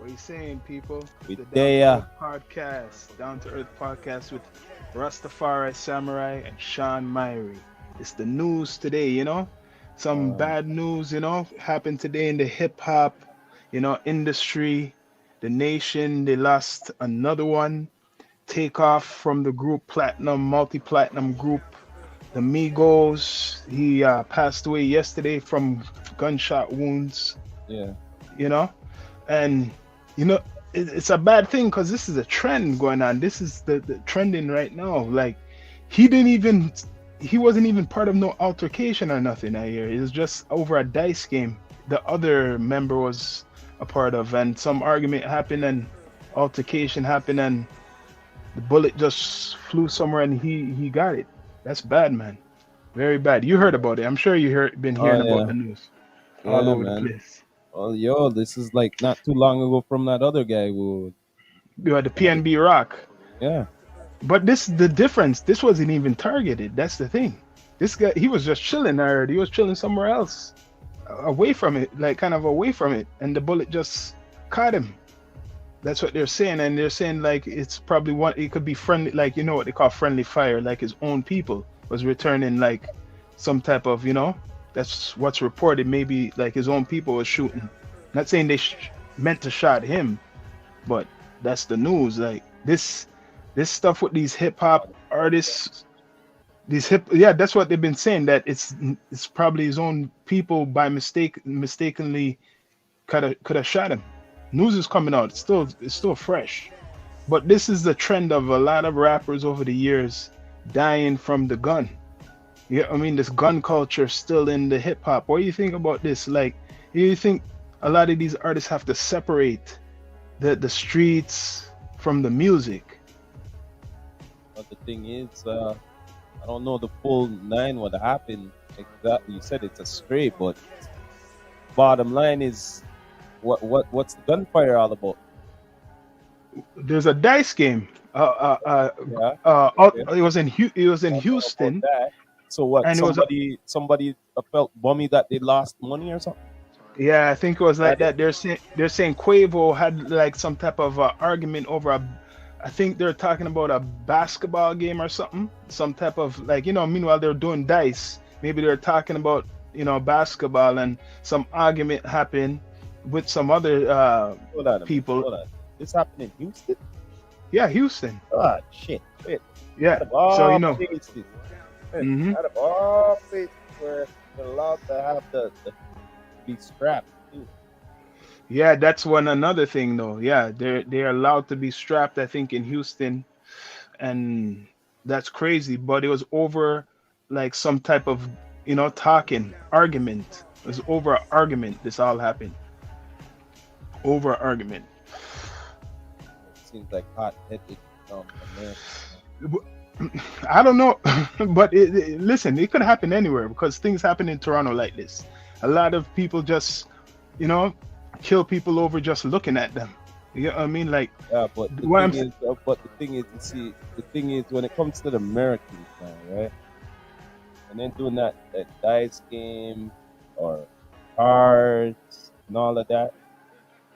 What are you saying, people? We The Down to there. Earth podcast, Down to Earth podcast with Rastafari Samurai and Sean Myrie. It's the news today, Some Um, bad news, happened today in the hip hop, industry. The nation, they lost another one. Take off from the group Platinum, multi platinum group. The Migos, he passed away yesterday from gunshot wounds, yeah. you know and you know it's a bad thing because this is a trend going on. This is the trending right now. Like, he didn't even he wasn't even part of no altercation or nothing. I hear it was just over a dice game the other member was a part of, and some argument happened and altercation happened, and the bullet just flew somewhere and he got it. That's bad, man. Very bad. You heard about it. I'm sure been Oh hearing about yeah. the news all Yeah, over the man. place. Well, yo, this is like not too long ago from that other guy who. You had the PNB Rock. Yeah. But this the difference. This wasn't even targeted. That's the thing. This guy, he was just chilling. I heard he was chilling somewhere else, away from it, like kind of away from it, and the bullet just caught him. That's what they're saying, and they're saying like it's probably one. It could be friendly, like what they call friendly fire, like his own people was returning like some type of That's what's reported. Maybe like his own people was shooting. Not saying they meant to shot him, but that's the news. Like this stuff with these hip hop artists, yeah, that's what they've been saying, that it's probably his own people by mistakenly could have shot him. News is coming out. It's still fresh, but this is the trend of a lot of rappers over the years dying from the gun. Yeah, I mean, this gun culture still in the hip hop. What do you think about this? Like, do you think a lot of these artists have to separate the streets from the music? But the thing is, I don't know the full nine what happened exactly. You said it's a stray, but bottom line is, what's the gunfire all about? There's a dice game. Yeah. Okay. It was in Don't know about Houston, that. So what? and it was Somebody felt bummy that they lost money or something. yeah, I think it was like That it? that. They're saying Quavo had like some type of argument over a. I think they're talking about a basketball game or something. Some type of like Meanwhile, they're doing dice. Maybe they're talking about basketball, and some argument happened with some other Hold on a minute. people. Hold on. This happened in Houston. Yeah, Houston. Ah, shit. Wait. Yeah. Out of So all places, hmm out of all places where they're allowed to have the be strapped too. Yeah, that's one another thing though. Yeah, they're allowed to be strapped, I think, in Houston, and that's crazy. But it was over like some type of talking argument. It was over an argument. This all happened over an argument. It seems like hot-headed America. I don't know, but listen, it could happen anywhere because things happen in Toronto like this. A lot of people just, you know, kill people over just looking at them. You know what I mean? Like, Yeah, but the what I'm, thing is, you see, the thing is, when it comes to the Americans now, right? And then doing that dice game or cards and all of that,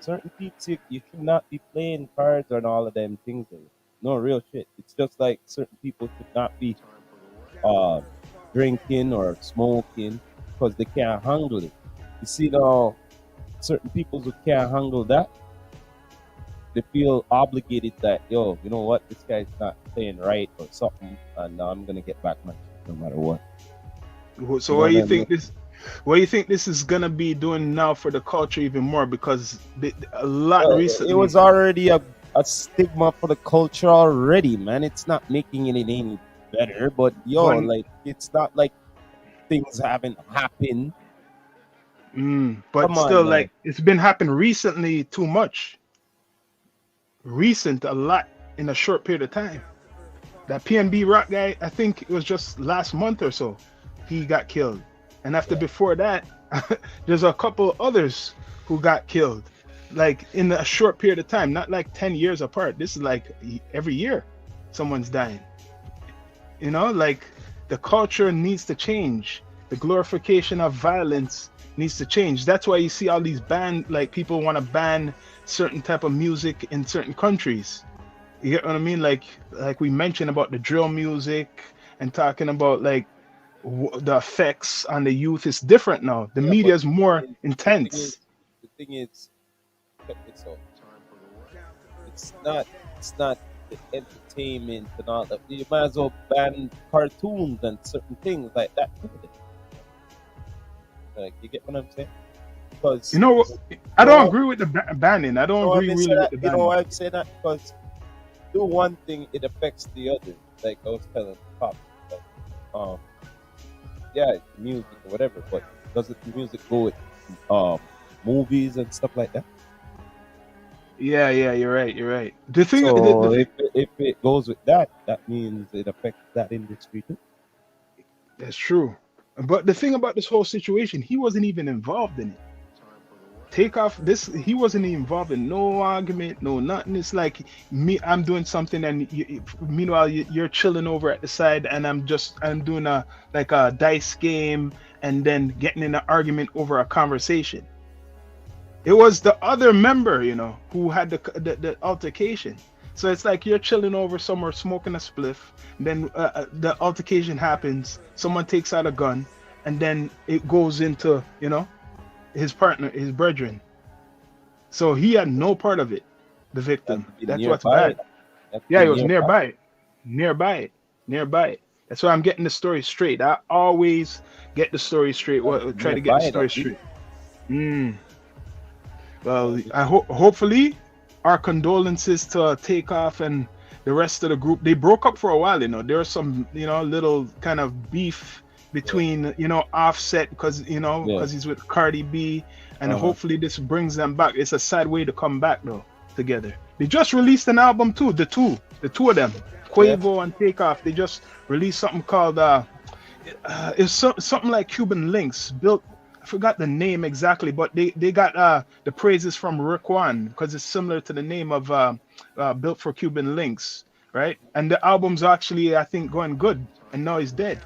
certain people you should not be playing cards and all of them things. No real shit. It's just like certain people should not be uh, drinking or smoking because they can't handle it. You see now, certain people who can't handle that, they feel obligated that, yo, you know what, this guy's not playing right or something, and I'm gonna get back my shit no matter what. so You know what do what you I mean? think this? What do you think this is gonna be doing now for the culture even more? Because a lot It recently. was already a stigma for the culture already, man. It's not making it any better, but yo, But like it's not like things haven't happened. but Come on, still, man. like, it's been happening recently too much. Recent a lot in a short period of time. That PNB Rock guy, I think it was just last month or so, he got killed. And after Yeah, before that, there's a couple others who got killed, like in a short period of time, not like 10 years apart. This is like every year someone's dying. Like, the culture needs to change. The glorification of violence needs to change. That's why you see all these like people want to ban certain type of music in certain countries. You get what I mean? Like we mentioned about the drill music and talking about like the effects on the youth is different now. The Yeah, media but is more the thing is, intense. the thing is, check this out. It's not, it's not the entertainment and all that. You might as well ban cartoons and certain things like that. Like, you get what I'm saying? You Because know, I you don't know, agree with the banning. I don't agree really with the you know banning. why I'm saying that? Because do one thing, it affects the other. Like I was telling Pop, like, yeah, it's music or whatever, but doesn't the music go with movies and stuff like that? Yeah, you're right. You're right. The thing, So if it goes with that, that means it affects that industry too. that's true. But the thing about this whole situation, he wasn't even involved in it. Takeoff, this he wasn't involved in no argument, no nothing. It's like me, I'm doing something, and meanwhile you're chilling over at the side, and I'm doing a like a dice game, and then getting in an argument over a conversation. It was the other member, who had the altercation. So it's like you're chilling over somewhere, smoking a spliff. Then the altercation happens. Someone takes out a gun, and then it goes into his partner, his brethren. So he had no part of it. The Has victim. to be That's what's nearby. bad. Has to Yeah, be he was nearby. nearby it. That's why I'm getting the story straight. I always get the story straight. Has Well, to be try to get the nearby. story That be. straight. Mm. Well, So, I hopefully our condolences to Takeoff and the rest of the group. They broke up for a while. There was some little kind of beef yeah, between Offset because yeah. he's with Cardi B, and Uh-huh. hopefully this brings them back. It's a sad way to come back though together. They just released an album too. The two of them, Yeah. Quavo and Takeoff. They just released something called it's something like Cuban Links. Built, I forgot the name exactly, but they got the praises from Rick One because it's similar to the name of Built for Cuban Links, right? And the album's actually, I think, going good. And now he's dead.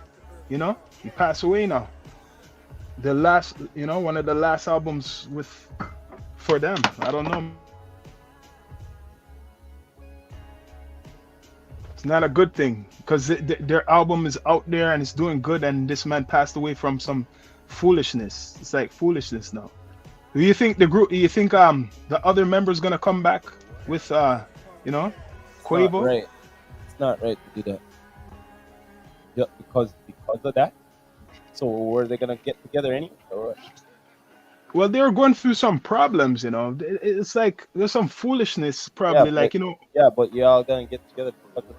He passed away now. The last, one of the last albums for them. I don't know. It's not a good thing because their album is out there and it's doing good, and this man passed away from some foolishness. It's like foolishness now. Do you think the group? You think the other members gonna come back with Not Quavo? right. It's not right to do that. Just because of that. So were they gonna get together anyway? Or what? Well, they're going through some problems. It's like there's some foolishness Yeah, probably. but Like y'all gonna get together because of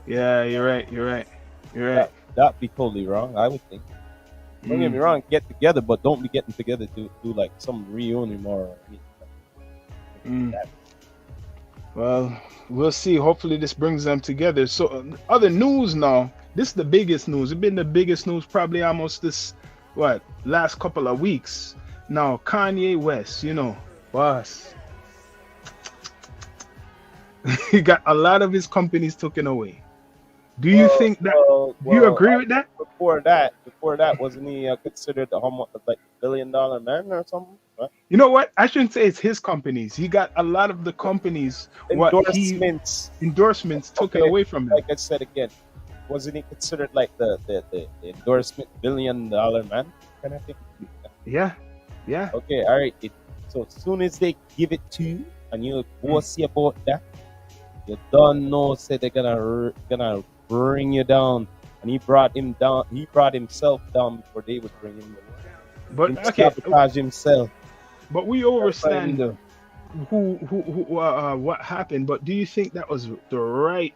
yeah, you're right. You're right. You're right. that'd be totally wrong, I would think. Don't get me Mm, wrong, get together, but don't be getting together to do like some reunion or anything mm. like that. Well, we'll see. Hopefully, this brings them together. So, other news now. This is the biggest news. It's been the biggest news probably almost this last couple of weeks. Now, Kanye West, boss, he got a lot of his companies taken away. Do you think that? Do you agree with that? Before that, wasn't he considered a like $1 billion man or something? Right? You know what? I shouldn't say it's his companies. He got a lot of the companies endorsements taken away from him. Like I said again, wasn't he considered like the endorsement $1 billion man kind of thing? Yeah. Okay, all right. So as soon as they give it to you and you go see about that, you don't know say they're gonna bring you down. And he brought him down. He brought himself down before they would bring him down. But He okay, sabotage himself. but we understand who what happened. But do you think that was the right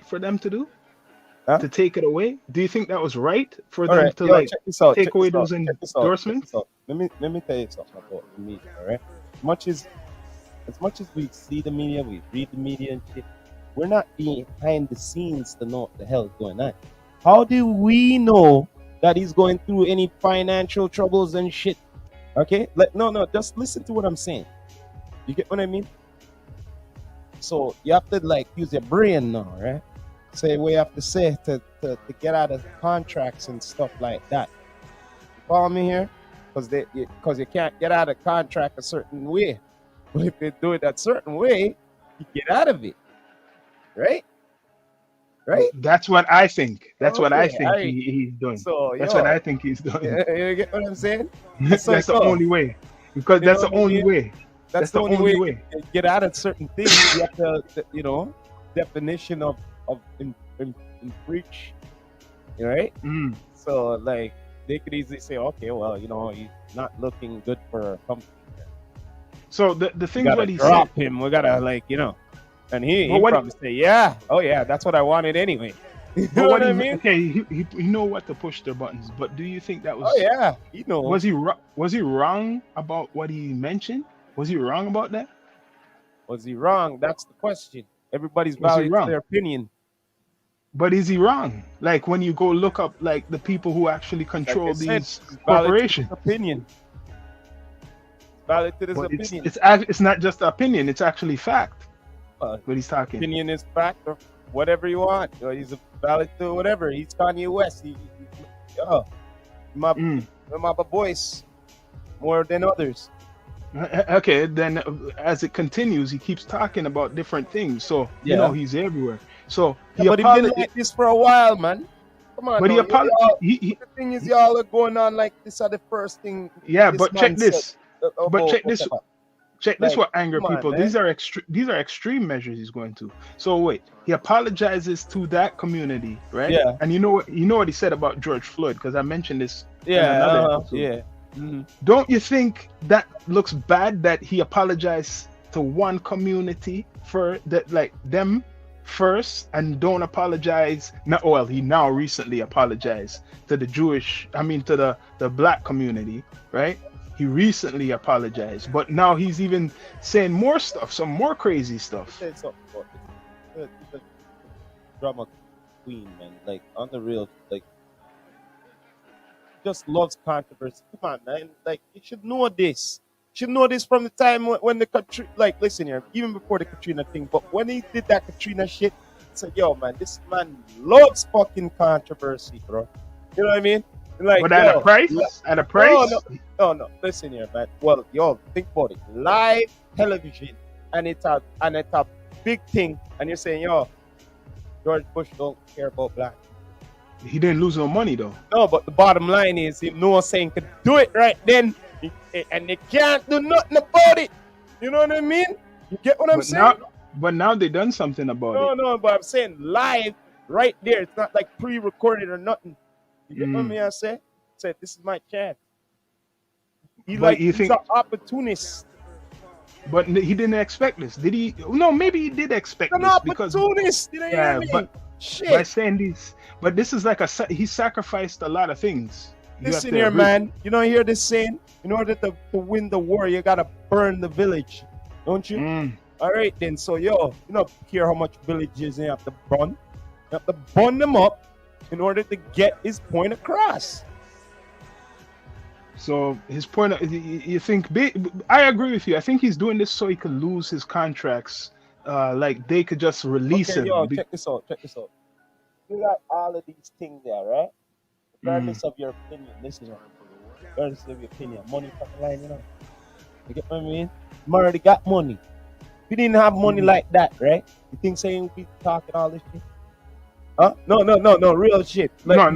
for them to do? Huh? To take it away? Do you think that was right for All them right, to yo, check this out. take check away this out, those check this out, check endorsements? this out. Let me tell you something about the media. All right, as much as we see the media, we read the media and shit. We're not behind the scenes to know what the hell is going on. How do we know that he's going through any financial troubles and shit? Okay, no, just listen to what I'm saying. You get what I mean? So you have to like use your brain now, right? Say what you have to say to get out of contracts and stuff like that. You follow me here? because you can't get out of contract a certain way. But if you do it a certain way, you get out of it, right? Right? That's what I think. That's what I Okay, think all right. he's doing. So, That's what yo, I think he's doing. you get what I'm saying? So, That's the yo, only way. Because you that's know the what I only mean? way. That's the only way to get out of certain things. You have to, definition of in breach, right? Mm. So, like, they could easily say, okay, well, he's not looking good for a company. So the We things gotta what he drop said. him. We gotta, like, and he But what- probably say, yeah, oh yeah, that's what I wanted anyway. You But know what what I he mean? okay, he know what to push their buttons. But do you think that was? Oh yeah, he knows. Was he wrong about what he mentioned? Was he wrong about that? Was he wrong? That's the question. Everybody's Was he valid to wrong? their opinion. But is he wrong? Like when you go look up like the people who actually control Like I said, these it's valid to corporations. his opinion. Valid to his But opinion. it's not just opinion, it's actually fact. Well, What he's talking. opinion is fact or whatever you want. He's valid to whatever. He's Kanye West. My voice more than others. Okay, then as it continues, he keeps talking about different things. So he's everywhere. So But he's been like this for a while, man. Come on. But now. the thing is, y'all are going on like this are the first thing. Yeah, this but man check this. said, But check this. whatever. Check this. Like, What anger come on, people? man. These are extreme measures he's going to. So wait, he apologizes to that community, right? Yeah. And you know what he said about George Floyd, because I mentioned this. in Yeah. another episode. Yeah. Mhm. Don't you think that looks bad that he apologized to one community for that, like them first, and don't apologize? No, well, he now recently apologized to the to the black community, right? He recently apologized, but now he's even saying more stuff, some more crazy stuff. Say something about this. The drama queen, man. Like on the real, like just loves controversy. Come on, man. Like you should know this. You should know this from the time when the Katrina, like, listen here, even before the Katrina thing. But when he did that Katrina shit, he said, "Yo, man, this man loves fucking controversy, bro." You know what I mean? Like, But at a price? At a price? No. Listen here, man. Well, yo, think about it. Live television, and it's a big thing, and you're saying, "Yo, George Bush don't care about black." He didn't lose no money though. No, but the bottom line is, if no one saying could do it right then, and they can't do nothing about it. You know what I mean? You get what I'm saying? But now they done something about it. No, but I'm saying live right there. It's not like pre-recorded or nothing. You get what I say? Said this is my chance. He's an opportunist. But he didn't expect this, did he? No, maybe he did expect An this opportunist. You know what I mean? Shit. By saying this, but this is like he sacrificed a lot of things. Listen here, man. You don't hear this saying? In order to win the war, you gotta burn the village, don't you? All right, then. So, yo, you don't care how much villages you have to burn. You have to burn them up in order to get his point across. So his point, you think? I agree with you. I think he's doing this so he could lose his contracts. Like they could just release him. Yo, check this out. You got all of these things there, right? Regardless of your opinion, listen. Regardless of your opinion, money from the line, You get what I mean? You already got money. If you didn't have money like that, right? You think saying we be talking all this shit? Huh? No, real shit. Like,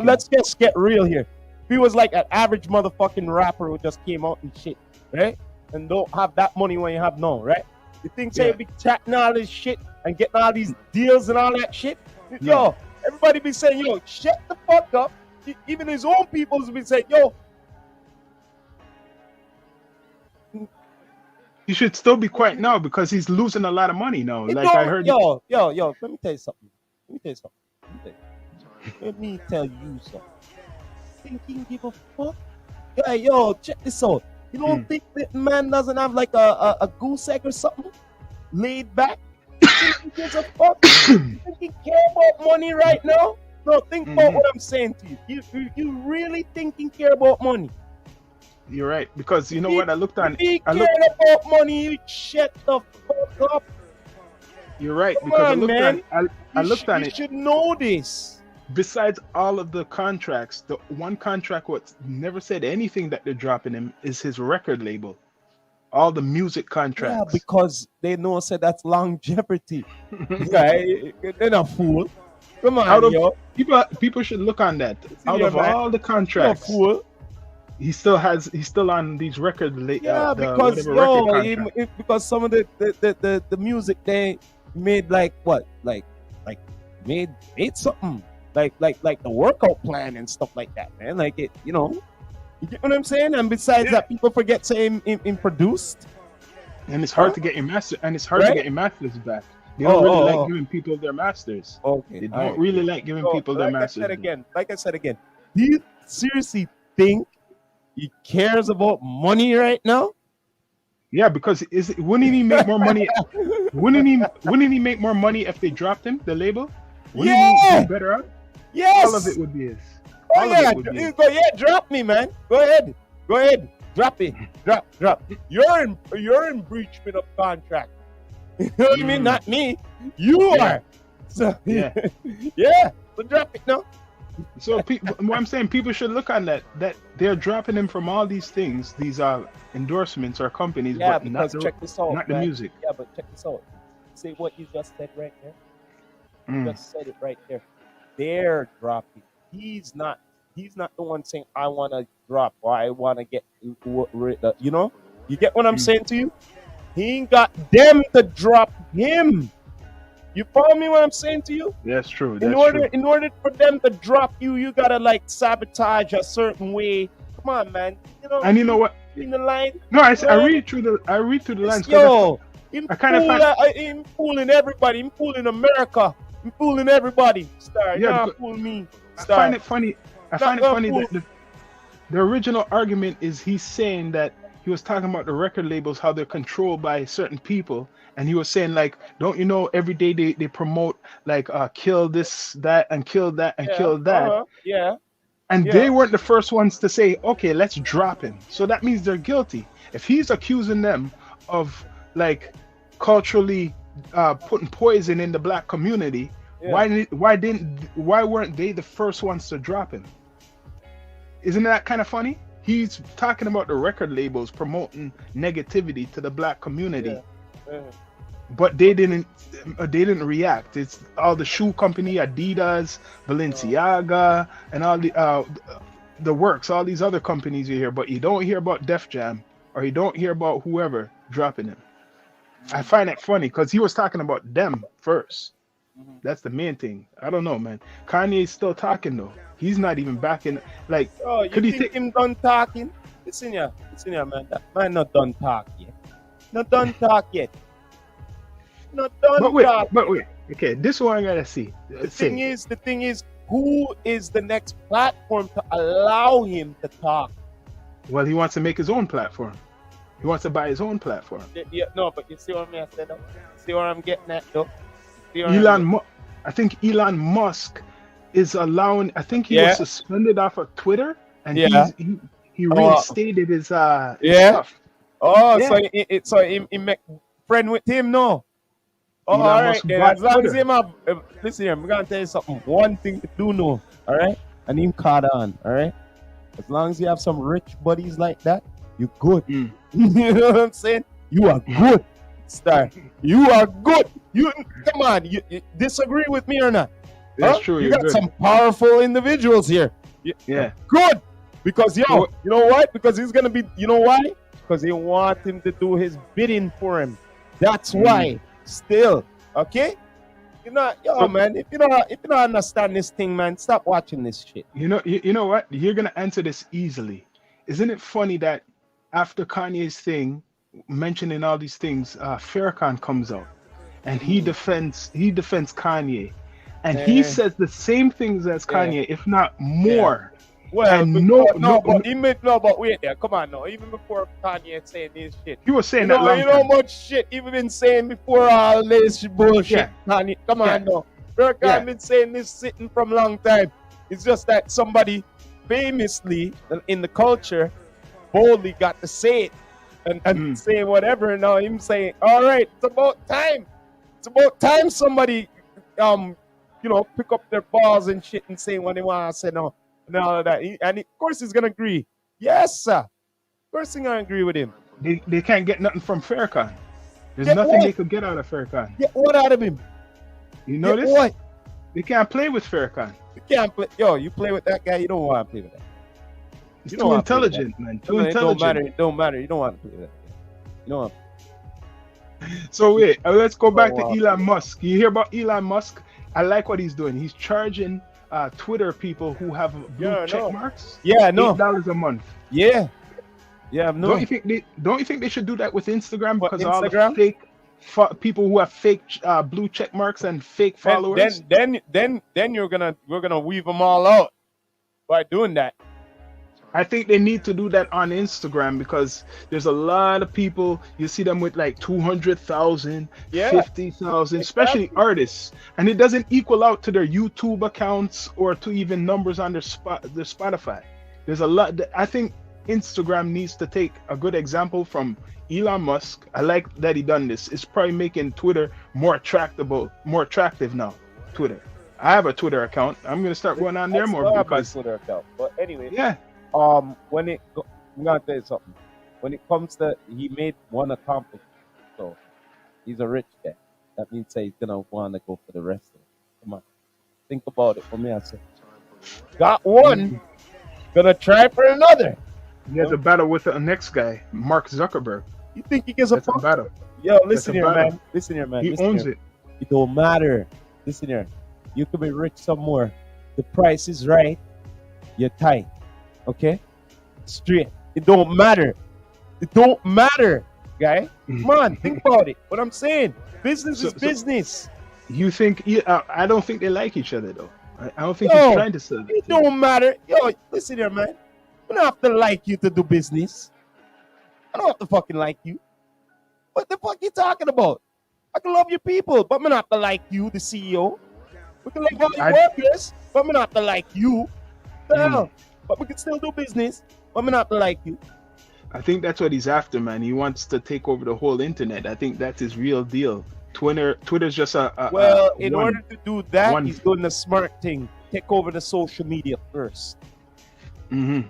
let's just get real here. If he was like an average motherfucking rapper who just came out and shit, right? And don't have that money when you have none, right? You think say be chatting all this shit and getting all these deals and all that shit? Yo, everybody be saying, yo, shut the fuck up. Even his own people's be saying, yo. You should still be quiet now because he's losing a lot of money now. Like I heard. Yo, let me tell you something. Let me tell you something. Think he can give a fuck? Yeah, yo, check this out. You don't think that man doesn't have like a goose egg or something? Laid back? Think he gives a fuck? Think he care about money right now? No, think about what I'm saying to you. You really think he care about money? You're right, because you know what I looked on. If he care about money, you shut the fuck up. You're right, Come because on, I looked on it. You should know this. besides all of the contracts, the one contract what never said anything that they're dropping him is his record label. All the music Yeah, contracts. because they know said that's longevity. Right? They're not fool. Come on, Out of yo. people should look on that. Out Senior of man, all the You're not contracts, fool. he's still on these Yeah, the because whatever record yo, contract. because some of the music they made like what, like made something like the workout plan and stuff like that, man. Like it, you know. You get what I'm saying? And besides Yeah. that, people forget saying in produced, And it's hard Huh? to get your master, and it's hard to Right? get your masters back. They don't really like giving people their masters. Okay, They all don't right. really like giving So, people their like I masters. said again, do you seriously think he cares about money right now? Yeah, because wouldn't he make more money? Wouldn't he make more money if they dropped him, the label? Wouldn't he be better out? Yes. All of it would be his. Oh All yeah, of it would be his. drop me, man. Go ahead, drop it, drop. You're in breachment of contract. You know what I mean? Not me. You Yeah. are. So Yeah. yeah. So drop it now. So what I'm saying, people should look on that they're dropping him from all these things, these endorsements or companies, Yeah, but not because check this out, not the man. music. Yeah, but check this out. See what you just said right there. You Mm. just said it right there. They're dropping. He's not the one saying I want to drop or I want to get you know. You get what I'm saying to you? He ain't got them to drop him. You follow me what I'm saying to you? That's true. In order for them to drop you, you gotta like sabotage a certain way. Come on, man. You know. And you know what? In the line. No, I Right? read through the lines. 'Cause Yo, him I kinda find- him fooling everybody. Him fooling America. Him fooling everybody. Star, Yeah, nah, because fool me. I Star. find it funny. I find it Not funny fool. that the original argument is he's saying that he was talking about the record labels, how they're controlled by certain people, and he was saying like, don't you know, every day they promote like kill this, that, and kill that, and kill that. Yeah. And Yeah. they weren't the first ones to say, okay, let's drop him. So that means they're guilty. If he's accusing them of like culturally putting poison in the black community, Yeah. why weren't they the first ones to drop him? Isn't that kind of funny? He's talking about the record labels promoting negativity to the black community, Yeah. but they didn't react. It's all the shoe company, Adidas, Balenciaga, and all the works, all these other companies you hear, but you don't hear about Def Jam or you don't hear about whoever dropping him. I find it funny because he was talking about them first. That's the main thing. I don't know, man. Kanye's still talking though. He's not even back in. Like, Oh, you could he think take? him done talking? Listen here, man. That man not done talk yet. Not done talk yet. Not done talk. But wait. Okay, this one I gotta see. The thing is, who is the next platform to allow him to talk? Well, he wants to make his own platform. He wants to buy his own platform. Yeah, no, but you see what I said though? See where I'm getting at though? I think Elon Musk is allowing. I think he was suspended off of Twitter, and he reinstated his stuff. Oh, Yeah. so he make friend with him, no? Oh, Elon all right. Musk Then. bought As long as Twitter. him have, listen here, I'm gonna tell you something. One thing to do, no, all right? And him caught on, all right? As long as you have some rich buddies like that, you good. Mm. You know what I'm saying? You are good, Star. You are good. You come on. You disagree with me or not? That's true. You You're got good. some powerful individuals here. Yeah. Good. Because you So- know what? Because he's gonna be. You know why? Because they want him to do his bidding for him. That's why. Still, okay. Man. If you don't understand this thing, man, stop watching this shit. You know what? You're gonna answer this easily. Isn't it funny that after Kanye's thing, mentioning all these things, Farrakhan comes out and he defends Kanye, and he says the same things as Kanye, if not more. Well, And but wait there. Come on, no. Even before Kanye saying this shit, he was saying you that know, long you know time. much shit he been saying before all this bullshit. Yeah. Kanye, come on, Yeah. no. Farrakhan Yeah. been saying this sitting from a long time. It's just that somebody famously in the culture boldly got to say it and say whatever. And now him saying, all right, it's about time. It's about time somebody pick up their balls and shit and say what they want to say no and all of that. And of course he's gonna agree. Yes, sir. Of course he's gonna agree with him. They can't get nothing from Farrakhan. There's Get nothing what? they could get out of Farrakhan. Get what out of him? You know Get this? what? They can't play with Farrakhan. You can't play. Yo, you play with that guy. You don't want to play with that. It's You don't too wanna play with intelligent, man. Too It don't matter. intelligent. It don't matter. You don't want to play with that. You don't want. So wait, let's go back to wow. Elon Musk. You hear about Elon Musk? I like what he's doing. He's charging Twitter people who have blue Yeah, I check know. marks Yeah, no. $8 a month. Yeah. Yeah, no. Don't you think they should do that with Instagram? What, Because all Instagram? the fake people who have fake blue check marks and fake followers. Then we're gonna weave them all out by doing that. I think they need to do that on Instagram because there's a lot of people, you see them with like 200,000, Yeah. 50,000, especially artists, and it doesn't equal out to their YouTube accounts or to even numbers on their Spotify. There's a lot. I think Instagram needs to take a good example from Elon Musk. I like that he done this. It's probably making Twitter more attractive now. Twitter. I have a Twitter account. I'm gonna start going on there more because Twitter account. But anyway, yeah. I'm gonna tell you something. When it comes to, he made one accomplishment, so he's a rich guy. That means he's gonna want to go for the rest of it. Come on, think about it for me. I said, got one, gonna try for another. He has a battle with the next guy, Mark Zuckerberg. You think he gives a That's a fuck? battle. Yo, listen a here, battle. man. Listen here, man. He Listen owns here. it. It don't matter. Listen here. You could be rich somewhere. The price is right. You're tight. Okay? Straight. It don't matter. It don't matter, guy. Come on, think about it. What I'm saying. Business is business. You think? I don't think they like each other though. I don't think Yo, he's trying to sell it. It don't matter. Yo, listen here, man. I don't have to like you to do business. I don't have to fucking like you. What the fuck you talking about? I can love your people, but I'm not to like you, the CEO. We can love all your workers, but I'm not to like you. The hell? But we can still do business, but I'm not to like you. I think that's what he's after, man. He wants to take over the whole internet. I think that's his real deal. Twitter's just in order to do that, he's doing the smart thing. Take over the social media first. Mm-hmm.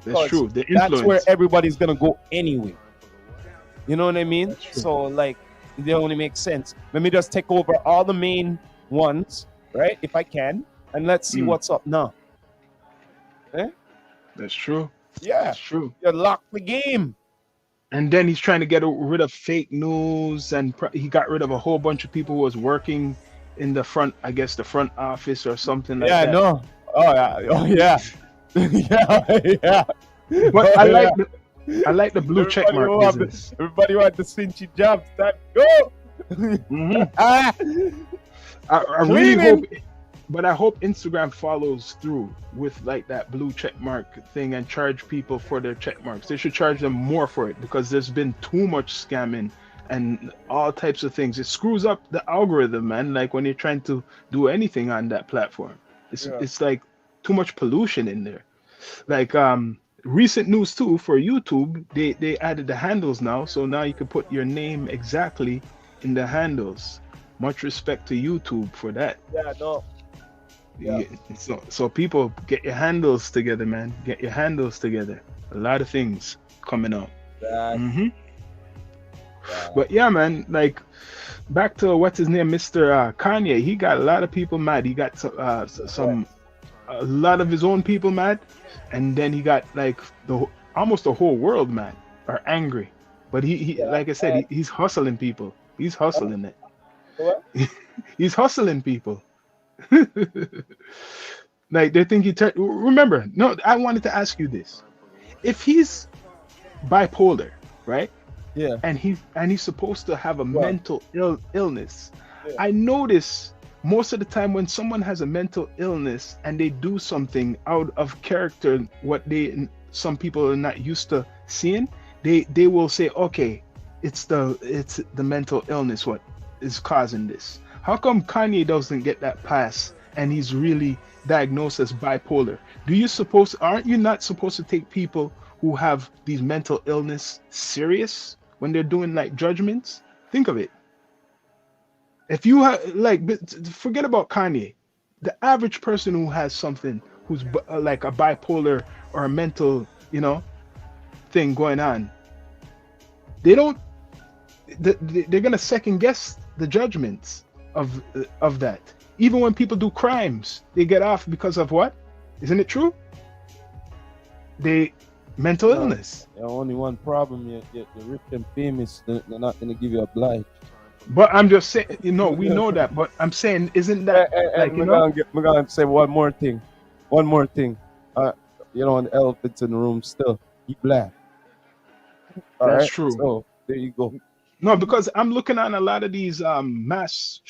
That's Because true. The influence. that's where everybody's gonna go anyway. You know what I mean? So like, it only makes sense. Let me just take over all the main ones, right? If I can, and let's see what's up now. Eh? That's true. Yeah, That's true. you lock the game. And then he's trying to get rid of fake news, and he got rid of a whole bunch of people who was working in the front, I guess the front office or something like that. Yeah, no. Oh yeah. yeah. But I like the blue check mark business. Everybody want the cinchy jobs. That go. I really hope, but I hope Instagram follows through with like that blue check mark thing and charge people for their check marks. They should charge them more for it because there's been too much scamming and all types of things. It screws up the algorithm, man. Like when you're trying to do anything on that platform, it's like too much pollution in there. Like recent news too for YouTube, they added the handles now, so now you can put your name exactly in the handles. Much respect to YouTube for that. Yeah, no. Yeah. So people, get your handles together, man. Get your handles together. A lot of things coming up. But yeah, man, like back to what's his name, Mr. Kanye. He got a lot of people mad. He got a lot of his own people mad, and then he got like almost the whole world mad or angry. But he like I said, he's hustling people. He's hustling it. What? He's hustling people. Like they think remember, no, I wanted to ask you this. If he's bipolar, right? Yeah. And he's supposed to have a mental illness. Yeah. I notice most of the time when someone has a mental illness and they do something out of character, what some people are not used to seeing, they will say, okay, it's the mental illness what is causing this. How come Kanye doesn't get that pass and he's really diagnosed as bipolar? Aren't you not supposed to take people who have these mental illness serious when they're doing like judgments? Think of it. If you have forget about Kanye. the average person who has something, who's like a bipolar or a mental, thing going on, they don't. They're gonna second guess the judgments of that. Even when people do crimes, they get off because of what? Isn't it true? They mental illness. There's only one problem. You're rich and famous. They're not gonna give you a blight. But I'm just saying, we know that. But I'm saying, isn't that We're gonna say one more thing. One more thing. An elephant in the room still. He black. That's true. So there you go. No, because I'm looking at a lot of these mass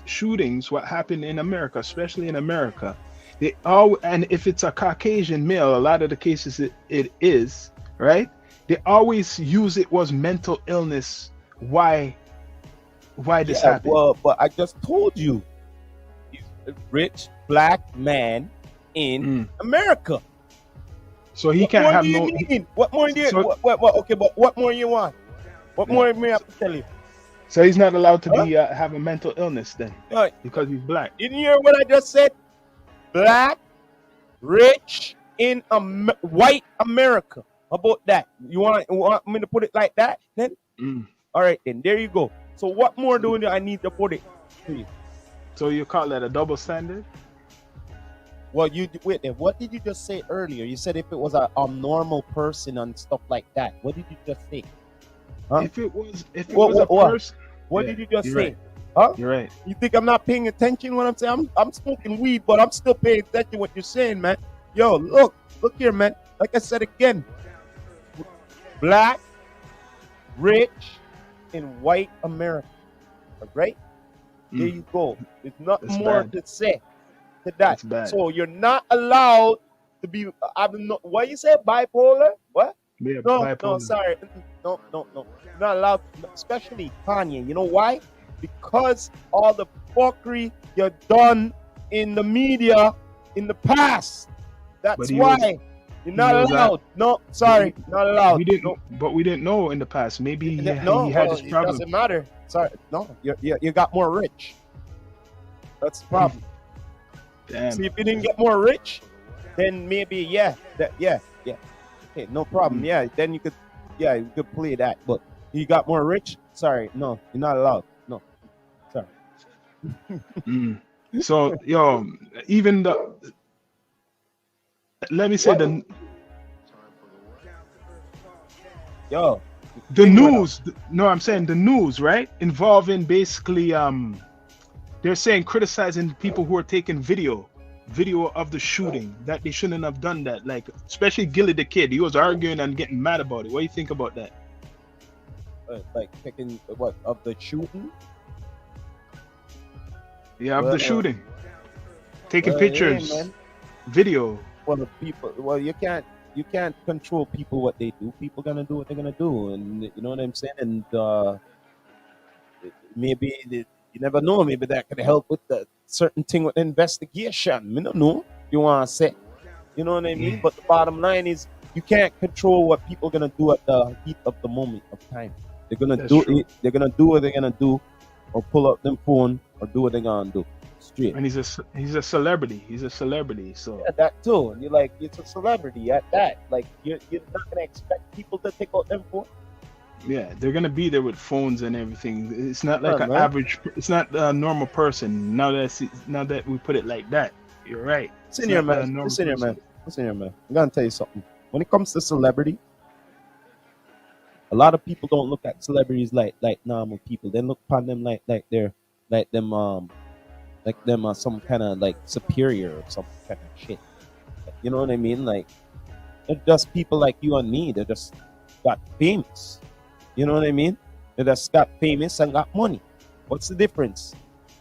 shootings, what happened in America, especially in America. And if it's a Caucasian male, a lot of the cases it is, right? They always use it was mental illness. Why this happened? Well, but I just told you, he's a rich black man in America. So he can't have no. What more do you? Okay, but what more you want? What more may I have to tell you? So he's not allowed to be have a mental illness then, because he's black. Didn't you hear what I just said? Black, rich in white America. How about that? You want me to put it like that? Then, all right, then there you go. So what more do I need to put it? Please. So you call that a double standard? Well, wait. What did you just say earlier? You said if it was a normal person and stuff like that. What did you just say? Huh? If it was a person, what did you just say? Right. Huh? You're right. You think I'm not paying attention when I'm saying I'm smoking weed, but I'm still paying attention to what you're saying, man. Yo, look here, man. Like I said again, black, rich, in white America. All right? There you go. There's nothing more to say to that. So you're not allowed to be. What you say? Bipolar? What? Yeah, no, sorry. No. You're not allowed, especially Kanye. You know why? Because all the fuckery you've done in the media in the past. That's why you're not allowed. No, sorry, not allowed. We didn't know in the past. Maybe he had his problem. It doesn't matter. Sorry, no, you got more rich. That's the problem. Damn. See, if you didn't get more rich, then maybe okay, no problem. Then you could play that. But you got more rich. Sorry, no, you're not allowed. No, sorry. So even let me say the news. No, I'm saying the news, right? Involving basically they're saying criticizing people who are taking video of the shooting, that they shouldn't have done that. Like especially Gilly the kid, he was arguing and getting mad about it. What do you think about that? Like taking what of the shooting? Yeah, of the shooting. Taking pictures, video. Well, the people. Well, you can't control people what they do. People gonna do what they're gonna do, and you know what I'm saying. And maybe you never know. Maybe that could help with the certain thing with the investigation. I don't know. You wanna say, you know what I mean? But the bottom line is, you can't control what people gonna do at the heat of the moment of time. They're gonna do it. They're gonna do what they're gonna do, or pull up them phone, or do what they're gonna do. Straight. And he's a celebrity. He's a celebrity. So that too. And you're like, it's a celebrity at that. Like you're not gonna expect people to take out them phone. Yeah, they're gonna be there with phones and everything. It's not like an average. It's not a normal person. Now that we put it like that, you're right. Listen here, man. I'm gonna tell you something. When it comes to celebrity, a lot of people don't look at celebrities like normal people. They look upon them like they're some kind of like superior or some kind of shit. You know what I mean? Like they're just people like you and me. They just got famous. You know what I mean? They just got famous and got money. What's the difference?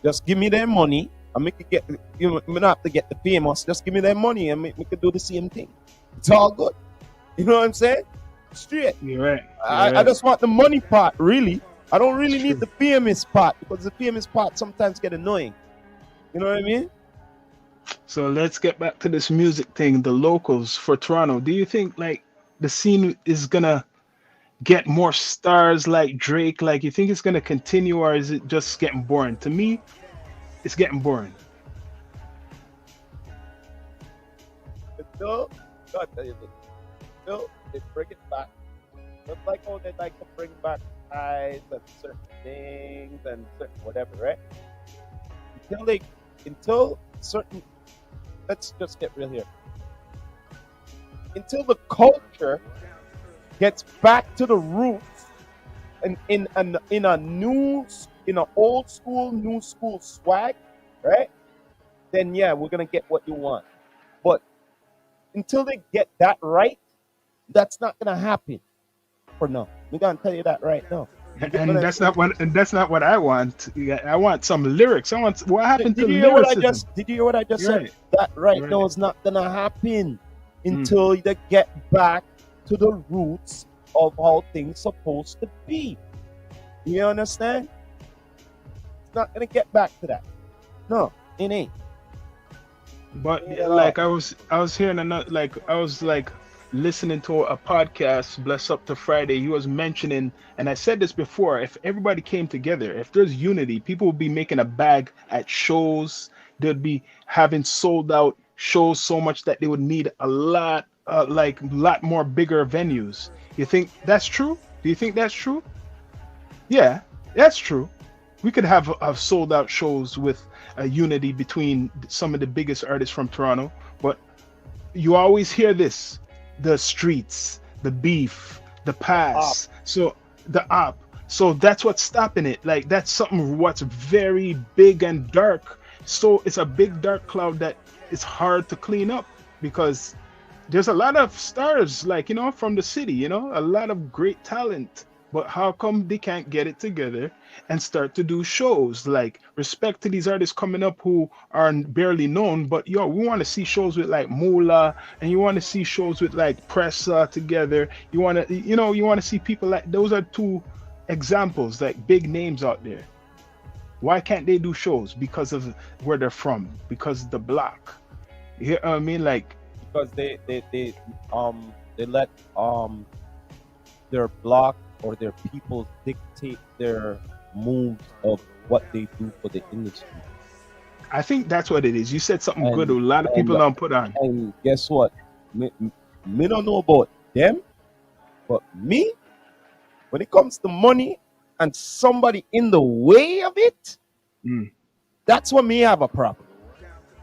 Just give me their money and make it get. You don't have to get the famous. Just give me their money and we could do the same thing. It's all good. You know what I'm saying? Straight. You're right. I just want the money part, really. I don't really need the famous part, because the famous part sometimes get annoying. You know what I mean? So let's get back to this music thing, the locals for Toronto. Do you think like the scene is gonna get more stars like Drake? Like you think it's gonna continue, or is it just getting boring? To me, it's getting boring. Until, God tell you this, until they bring it back. Just like how they like to bring back ties and certain things and certain whatever, right? Until certain, let's just get real here. Until the culture gets back to the roots and in an old school, new school swag, right? Then yeah, we're gonna get what you want. But until they get that right, that's not gonna happen for now. We're gonna tell you that right now. You get what And I that's mean? that's not what I want. Yeah, I want some lyrics. I want what happened Did to you hear what I lyricism? just? Did you hear what I just You're said? right. That right You're now right. is not gonna happen until they get back to the roots of how things supposed to be. You understand? It's not gonna get back to that. No, it ain't. But Yeah. like I was hearing another, like I was like listening to a podcast, Bless Up to Friday. He was mentioning, and I said this before, if everybody came together, if there's unity, people would be making a bag at shows. They'd be having sold out shows so much that they would need a lot, lot more bigger venues. You think that's true? Do you think that's true? Yeah, that's true. We could have sold out shows with a unity between some of the biggest artists from Toronto, but you always hear this: the streets, the beef, the pass, so the op. So that's what's stopping it. Like that's something what's very big and dark. So it's a big dark cloud that is hard to clean up because there's a lot of stars, like, from the city, a lot of great talent. But how come they can't get it together and start to do shows? Like, respect to these artists coming up who are barely known, but we want to see shows with like Mula, and you want to see shows with like Pressa together. You want to, you want to see people like those are two examples, like big names out there. Why can't they do shows? Because of where they're from, because the block. You hear what I mean? Like, Because they let their block or their people dictate their moves of what they do for the industry. I think that's what it is. You said something good. A And lot of people don't put on. and guess what? Me don't know about them, but me, when it comes to money and somebody in the way of it, Mm. that's when me have a problem.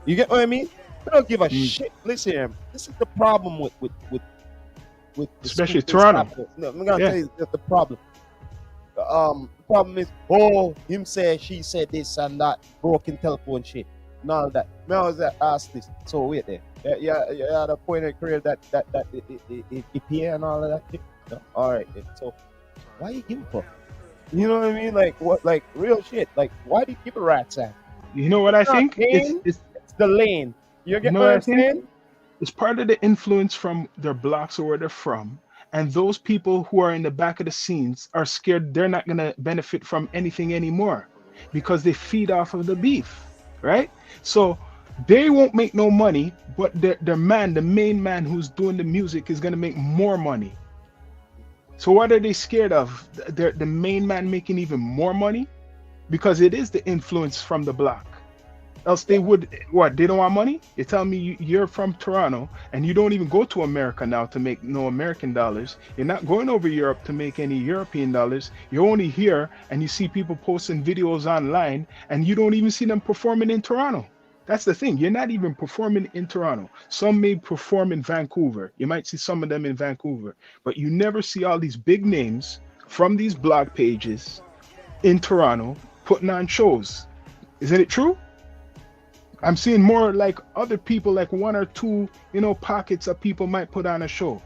You get what I mean? I don't give a Mm. shit. Listen, here, this is the problem with the Especially stupid Toronto. stuff. No, I'm gonna Yeah. tell you the problem. The problem is, him said, she said this and that, broken telephone shit, and all that. Me always ask this. So wait there. Yeah, at a point in your career that it and all of that shit. No? All right. Then. So why you give a fuck? You know what I mean? Like what? Like real shit. Like why do you give a rat's ass? You know what I It's not think? pain. It's It's the lane. You get know what what I I'm think? saying? It's part of the influence from their blocks or where they're from. And those people who are in the back of the scenes are scared they're not going to benefit from anything anymore because they feed off of the beef, right? So they won't make no money, but their man, the main man who's doing the music, is going to make more money. So what are they scared of? The main man making even more money? Because it is the influence from the block. Else they would, what, they don't want money? You tell me you're from Toronto and you don't even go to America now to make no American dollars. You're not going over Europe to make any European dollars. You're only here and you see people posting videos online and you don't even see them performing in Toronto. That's the thing. You're not even performing in Toronto. Some may perform in Vancouver. You might see some of them in Vancouver, but you never see all these big names from these blog pages in Toronto putting on shows. Isn't it true? I'm seeing more like other people, like one or two, pockets of people might put on a show.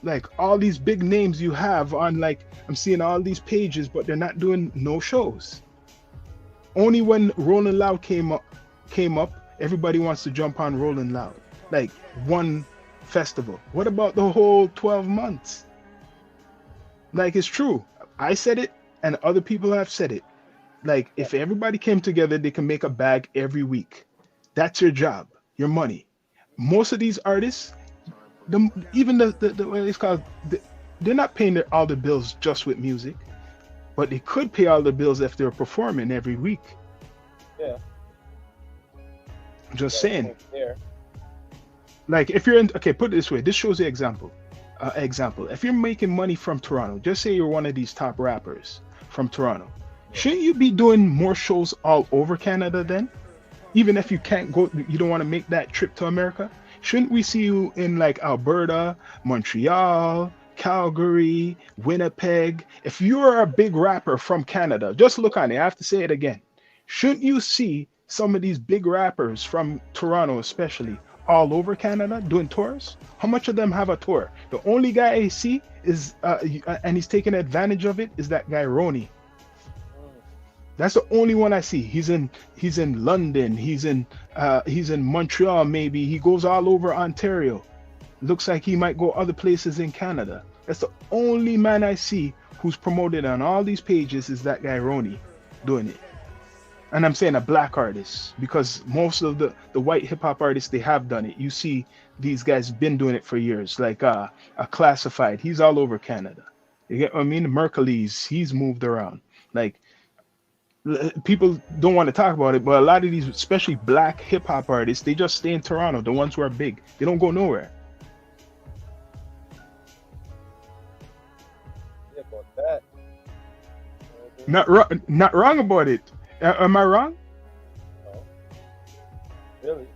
Like all these big names you have on, like, I'm seeing all these pages, but they're not doing no shows. Only when Rolling Loud came up, everybody wants to jump on Rolling Loud. Like one festival. What about the whole 12 months? Like, it's true. I said it and other people have said it. Like, if everybody came together, they can make a bag every week. That's your job, your money. Most of these artists, even the what it's called, they're not paying all the bills just with music, but they could pay all the bills if they're performing every week. Yeah. Just saying. There. like if you're in, okay, put it this way, this shows the example. Example, if you're making money from Toronto, just say you're one of these top rappers from Toronto, shouldn't you be doing more shows all over Canada then? Even if you can't go, you don't want to make that trip to America, shouldn't we see you in like Alberta, Montreal, Calgary, Winnipeg? If you're a big rapper from Canada, just look on it, I have to say it again, shouldn't you see some of these big rappers from Toronto especially all over Canada doing tours? How much of them have a tour? The only guy I see is and he's taking advantage of it, is that guy Roni. That's the only one I see. He's in London, he's in Montreal, maybe he goes all over Ontario. Looks like he might go other places in Canada. That's the only man I see who's promoted on all these pages, is that guy Roni doing it. And I'm saying a black artist, because most of the white hip hop artists, they have done it. You see these guys been doing it for years, like a Classified, he's all over Canada. You get what I mean? Mercules, he's moved around. Like, people don't want to talk about it, but a lot of these, especially black hip hop artists, they just stay in Toronto, the ones who are big. They don't go nowhere. Yeah, about that. Not wrong about it. Am I wrong? No. Really?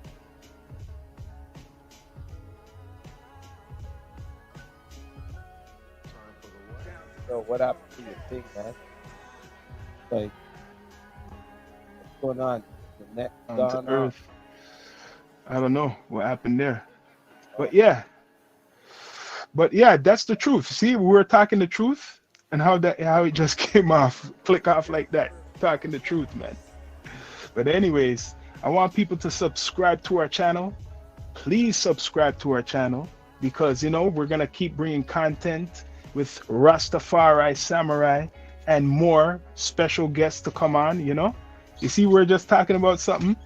So what happened to your thing, man? Like, what's going on? The net To gone off? Earth. I don't know what happened there. But yeah, that's the truth. See, we were talking the truth, and how it just came off, click off like that. Talking the truth, man. But anyways, I want people to subscribe to our channel. Please subscribe to our channel, because we're gonna keep bringing content with Rastafari Samurai and more special guests to come on. You see, we're just talking about something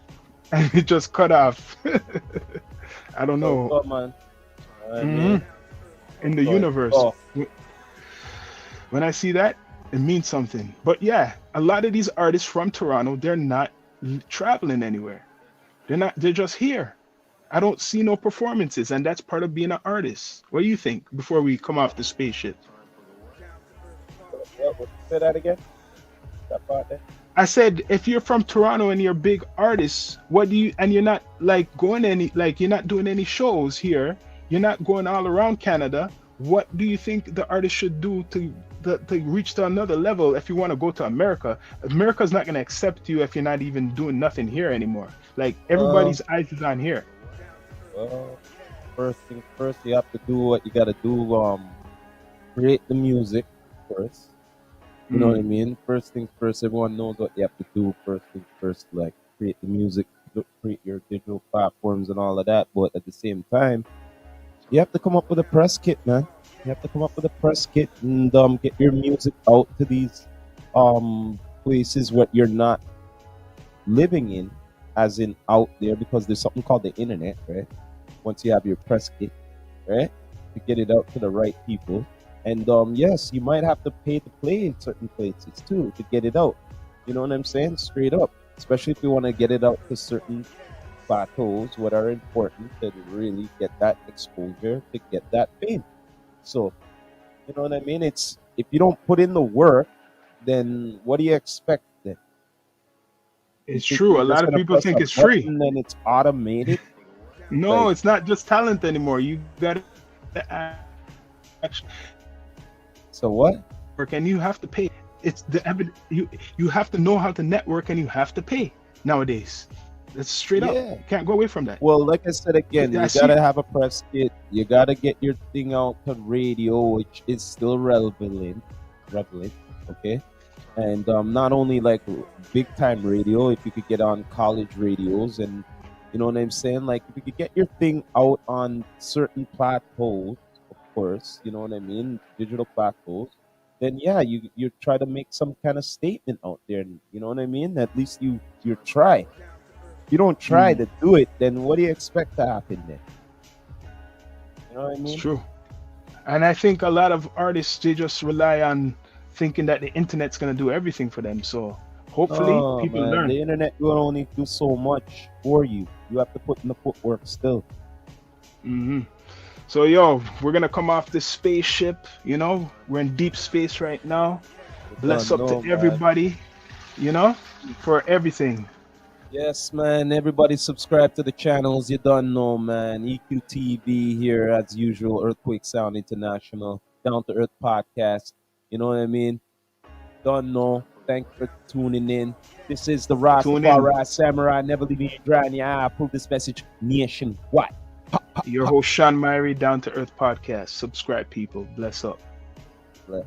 and it just cut off. I don't know. Oh, man. In the universe. When I see that, it means something. But yeah, a lot of these artists from Toronto, they're not traveling anywhere. They're just here. I don't see no performances, and that's part of being an artist. What do you think before we come off the spaceship? What, say that again? That part there? I said, if you're from Toronto and you're a big artist, and you're not like you're not doing any shows here, you're not going all around Canada, what do you think the artist should do to reach to another level? If you want to go to America, America's not going to accept you if you're not even doing nothing here anymore. Like, everybody's eyes is on here. Well, first thing first, you have to do what you got to do. Create the music first. You know what I mean? First things first, everyone knows what you have to do. First things first, like create the music, create your digital platforms and all of that. But at the same time, you have to come up with a press kit, man. You have to come up with a press kit and get your music out to these places where you're not living in, as in out there, because there's something called the internet, right? Once you have your press kit, right, to get it out to the right people. And yes, you might have to pay to play in certain places too to get it out. You know what I'm saying? Straight up. Especially if you want to get it out to certain plateaus, what are important to really get that exposure, to get that fame. So, you know what I mean? It's, if you don't put in the work, then what do you expect then? It's true. A lot of people think it's free. And then it's automated. No, Like, it's not just talent anymore. You got to actually so what? work, and you have to pay. It's you have to know how to network, and you have to pay nowadays. That's straight up. Yeah. You can't go away from that. Well, like I said again, I you see. gotta have a press kit. You gotta get your thing out to radio, which is still relevant. Okay. And not only like big time radio, if you could get on college radios, and you know what I'm saying, like if you could get your thing out on certain plateaus, of course, you know what I mean, digital plateaus, then yeah, you try to make some kind of statement out there, you know what I mean. At least you try. If you don't try to do it, then what do you expect to happen then? You know what I mean? It's true. And I think a lot of artists, they just rely on thinking that the internet's going to do everything for them. So hopefully people learn. The internet will only do so much for you. You have to put in the footwork still. Hmm. So yo, we're gonna come off this spaceship. You know, we're in deep space right now. You Bless don't up know, to man. everybody. You know, for everything. Yes, man. Everybody subscribe to the channels. You don't know, man. EQTV here as usual. Earthquake Sound International. Down to Earth Podcast. You know what I mean? Don't know. Thanks for tuning in. This is the Tune in. Rastafari Samurai. Never leaving you dry in your eye. Pull this message nationwide. Pop, pop, Your pop. host Sean Myrie, Down to Earth Podcast. Subscribe, people. Bless up. Bless.